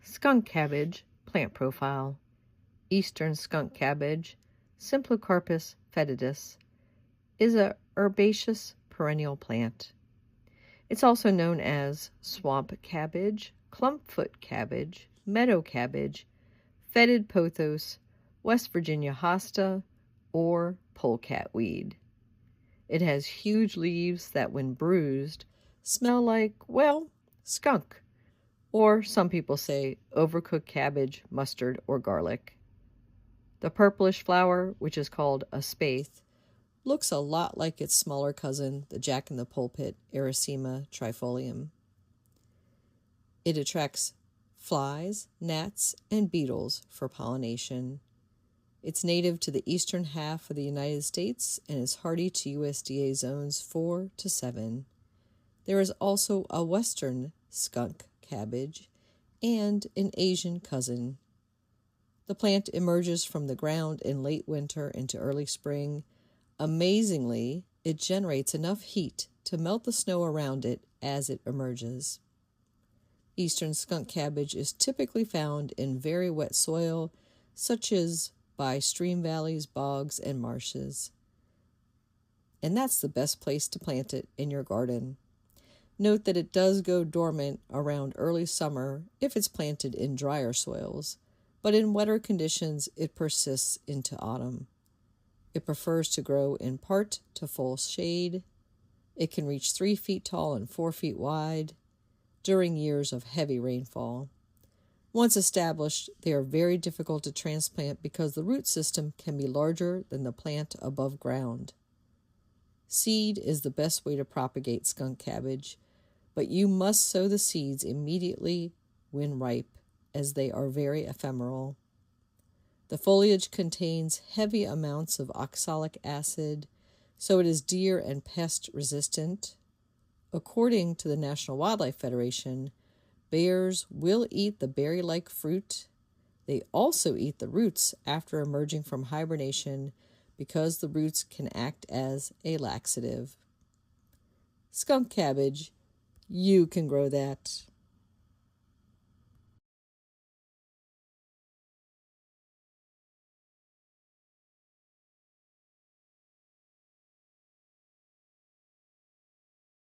Skunk cabbage, plant profile. Eastern skunk cabbage, Symplocarpus foetidus, is a herbaceous perennial plant. It's also known as swamp cabbage, clumpfoot cabbage, meadow cabbage, foetid pothos, West Virginia Hosta, or polecat weed. It has huge leaves that, when bruised, smell like, well, skunk, or some people say overcooked cabbage, mustard, or garlic. The purplish flower, which is called a spathe, looks a lot like its smaller cousin, the Jack-in-the-Pulpit, Arisaema triphyllum. It attracts flies, gnats, and beetles for pollination. It's native to the eastern half of the United States and is hardy to USDA zones 4 to 7. There is also a Western Skunk Cabbage and an Asian cousin. The plant emerges from the ground in late winter into early spring. Amazingly, it generates enough heat to melt the snow around it as it emerges. Eastern skunk cabbage is typically found in very wet soil, such as by stream valleys, bogs, and marshes. And that's the best place to plant it in your garden. Note that it does go dormant around early summer if it's planted in drier soils, but in wetter conditions it persists into autumn. It prefers to grow in part to full shade. It can reach 3 feet tall and 4 feet wide during years of heavy rainfall. Once established, they are very difficult to transplant because the root system can be larger than the plant above ground. Seed is the best way to propagate skunk cabbage, but you must sow the seeds immediately when ripe, as they are very ephemeral. The foliage contains heavy amounts of oxalic acid, so it is deer and pest resistant. According to the National Wildlife Federation, bears will eat the berry-like fruit. They also eat the roots after emerging from hibernation because the roots can act as a laxative. Skunk cabbage, you can grow that.